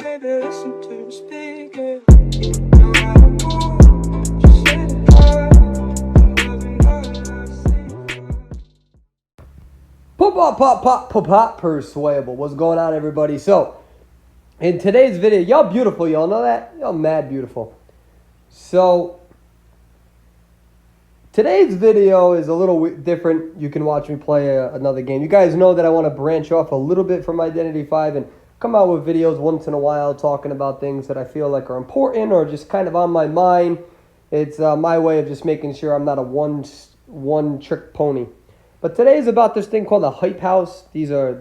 baby, listen to me speaking. No matter who, just say the word. Wasn't all I see. Pop, persuadable. What's going on, everybody? So, in today's video, y'all beautiful, y'all know that? Y'all mad beautiful. So, today's video is a little different. You can watch me play another game. You guys know that I want to branch off a little bit from Identity 5 and come out with videos once in a while talking about things that I feel like are important or just kind of on my mind. It's my way of just making sure I'm not a one-trick pony. But today is about this thing called a hype house. These are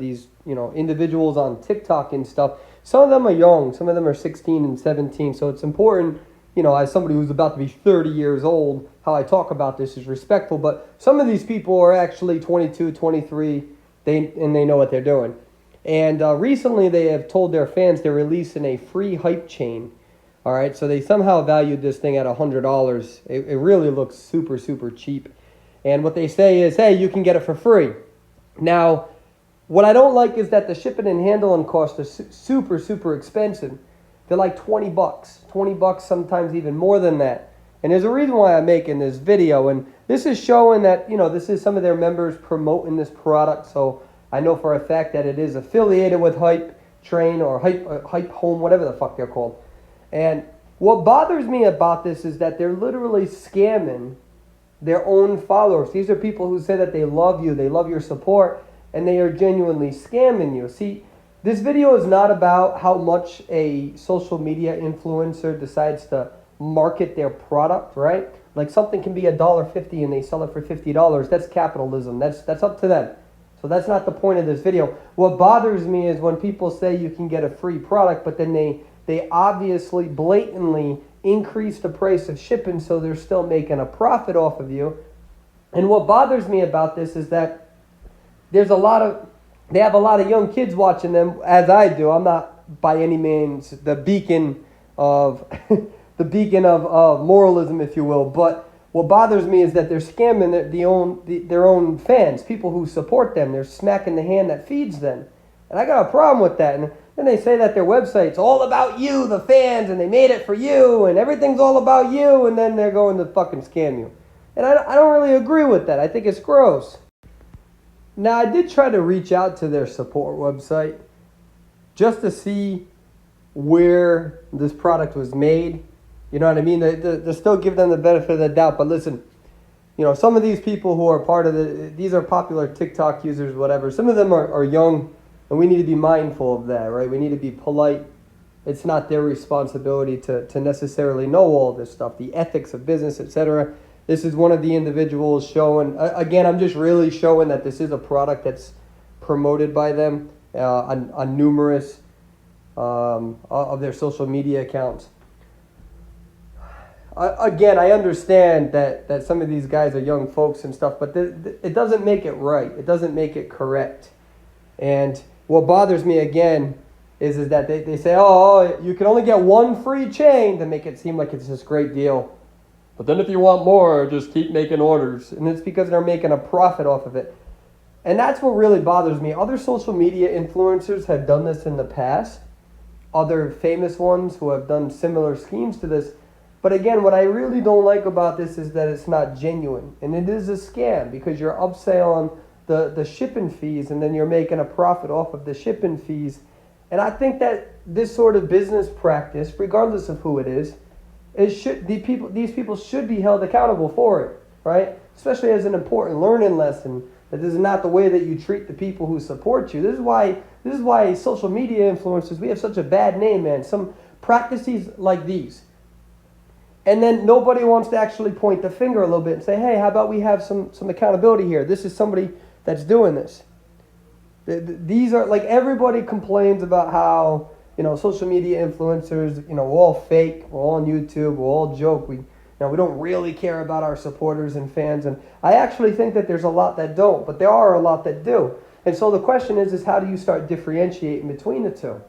individuals on TikTok and stuff. Some of them are young. Some of them are 16 and 17. So it's important, as somebody who's about to be 30 years old, how I talk about this is respectful. But some of these people are actually 22, 23, and they know what they're doing. And recently they have told their fans they're releasing a free hype chain. All right, so they somehow valued this thing at $100. It really looks super, super cheap. And what they say is, hey, you can get it for free. Now, what I don't like is that the shipping and handling costs are super, super expensive. They're like $20. $20, sometimes even more than that. And there's a reason why I'm making this video. And this is showing that, this is some of their members promoting this product. So I know for a fact that it is affiliated with Hype Train or Hype Home, whatever the fuck they're called. And what bothers me about this is that they're literally scamming their own followers. These are people who say that they love you, they love your support, and they are genuinely scamming you. See, this video is not about how much a social media influencer decides to market their product, right? Like something can be $1.50 and they sell it for $50. That's capitalism. That's up to them. So that's not the point of this video. What bothers me is when people say you can get a free product, but then they obviously blatantly increase the price of shipping so they're still making a profit off of you. And what bothers me about this is that they have a lot of young kids watching them, as I do. I'm not by any means the beacon of of moralism, if you will, but what bothers me is that they're scamming their own fans, people who support them. They're smacking the hand that feeds them. And I got a problem with that. And then they say that their website's all about you, the fans, and they made it for you, and everything's all about you, and then they're going to fucking scam you. And I don't really agree with that. I think it's gross. Now, I did try to reach out to their support website just to see where this product was made. You know what I mean? They still give them the benefit of the doubt. But listen, some of these people who are part of these are popular TikTok users, whatever. Some of them are young. And we need to be mindful of that, right? We need to be polite. It's not their responsibility to necessarily know all this stuff, the ethics of business, etc. This is one of the individuals showing, again, I'm just really showing that this is a product that's promoted by them on numerous of their social media accounts. Again, I understand that some of these guys are young folks and stuff, but it doesn't make it right. It doesn't make it correct. And what bothers me again is that they say, oh, you can only get one free chain to make it seem like it's this great deal. But then if you want more, just keep making orders. And it's because they're making a profit off of it. And that's what really bothers me. Other social media influencers have done this in the past. Other famous ones who have done similar schemes to this. But again, what I really don't like about this is that it's not genuine. And it is a scam because you're upselling the shipping fees, and then you're making a profit off of the shipping fees. And I think that this sort of business practice, regardless of who it is, these people should be held accountable for it, right? Especially as an important learning lesson, that this is not the way that you treat the people who support you. This is why social media influencers, we have such a bad name, man. Some practices like these. And then nobody wants to actually point the finger a little bit and say, hey, how about we have some accountability here? This is somebody that's doing this. These are, like, everybody complains about how, social media influencers, we're all fake, we're all on YouTube, we're all joke. We don't really care about our supporters and fans. And I actually think that there's a lot that don't, but there are a lot that do. And so the question is how do you start differentiating between the two?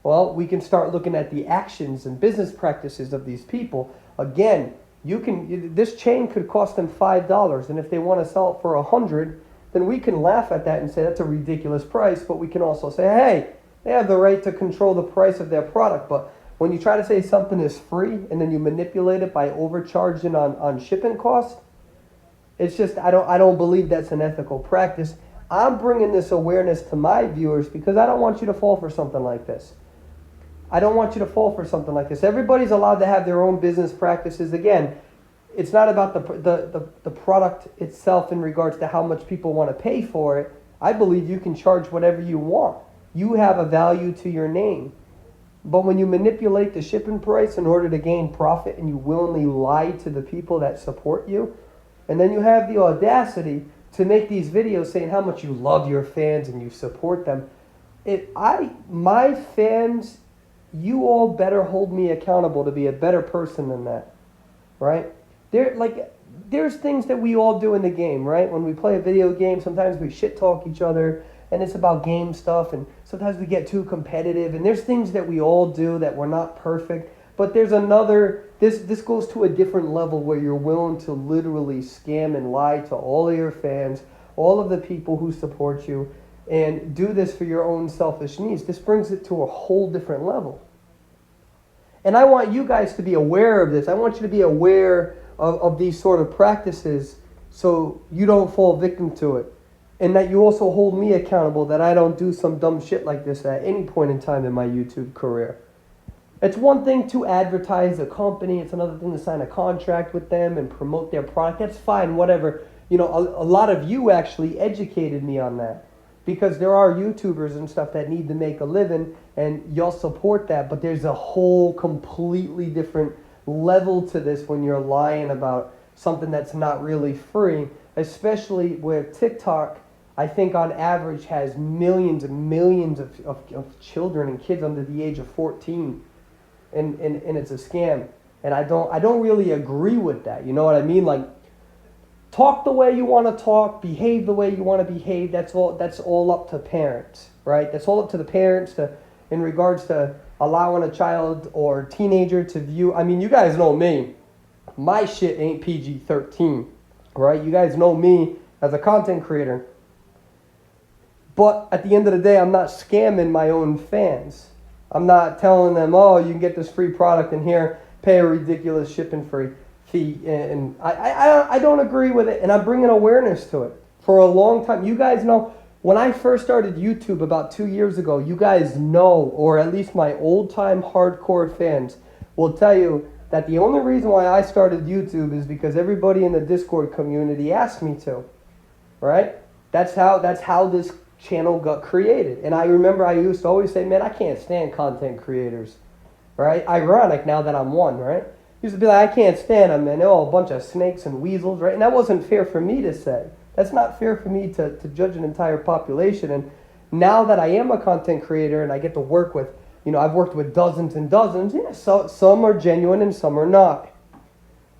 Well, we can start looking at the actions and business practices of these people. Again, this chain could cost them $5, and if they want to sell it for $100, then we can laugh at that and say that's a ridiculous price, but we can also say, hey, They have the right to control the price of their product. But when you try to say something is free and then you manipulate it by overcharging on shipping costs, it's just, I don't believe that's an ethical practice. I'm bringing this awareness to my viewers because I don't want you to fall for something like this. I don't want you to fall for something like this. Everybody's allowed to have their own business practices. Again, it's not about the product itself in regards to how much people want to pay for it. I believe you can charge whatever you want. You have a value to your name. But when you manipulate the shipping price in order to gain profit and you willingly lie to the people that support you, and then you have the audacity to make these videos saying how much you love your fans and you support them. My fans, you all better hold me accountable to be a better person than that, right? There's things that we all do in the game, right? When we play a video game, sometimes we shit talk each other, and it's about game stuff, and sometimes we get too competitive, and there's things that we all do that we're not perfect. But there's another, this goes to a different level where you're willing to literally scam and lie to all of your fans, all of the people who support you, and do this for your own selfish needs. This brings it to a whole different level. And I want you guys to be aware of this. I want you to be aware of these sort of practices so you don't fall victim to it. And that you also hold me accountable that I don't do some dumb shit like this at any point in time in my YouTube career. It's one thing to advertise a company. It's another thing to sign a contract with them and promote their product. That's fine, whatever. You know, a lot of you actually educated me on that because there are YouTubers and stuff that need to make a living and y'all support that. But there's a whole completely different level to this when you're lying about something that's not really free, especially where TikTok, I think on average, has millions and millions of children and kids under the age of 14. And it's a scam, and I don't really agree with that. You know what I mean? Like, talk the way you want to talk, behave the way you want to behave. That's all up to parents, right? That's all up to the parents in regards to allowing a child or teenager to view. I mean, you guys know me. My shit ain't PG-13, right? You guys know me as a content creator. But at the end of the day, I'm not scamming my own fans. I'm not telling them, oh, you can get this free product and here, pay a ridiculous shipping fee. And I don't agree with it, and I'm bringing awareness to it. For a long time, you guys know, when I first started YouTube about 2 years ago, you guys know, or at least my old-time hardcore fans will tell you that the only reason why I started YouTube is because everybody in the Discord community asked me to, right? That's how this channel got created. And I remember I used to always say, man, I can't stand content creators, right? Ironic now that I'm one, right? Used to be like, I can't stand them, man. They're all a bunch of snakes and weasels, right? And that wasn't fair for me to say. That's not fair for me to judge an entire population. And now that I am a content creator and I get to work with, you know, I've worked with dozens and dozens. Yeah, so some are genuine and some are not.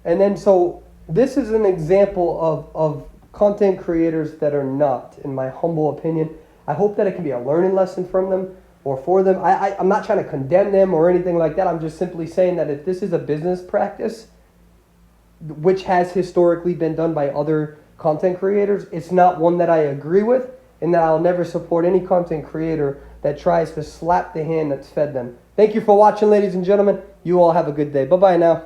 And then so this is an example of content creators that are not, in my humble opinion. I hope that it can be a learning lesson from them or for them. I'm not trying to condemn them or anything like that. I'm just simply saying that if this is a business practice, which has historically been done by other content creators, it's not one that I agree with, and that I'll never support any content creator that tries to slap the hand that's fed them. Thank you for watching, ladies and gentlemen. You all have a good day. Bye-bye now.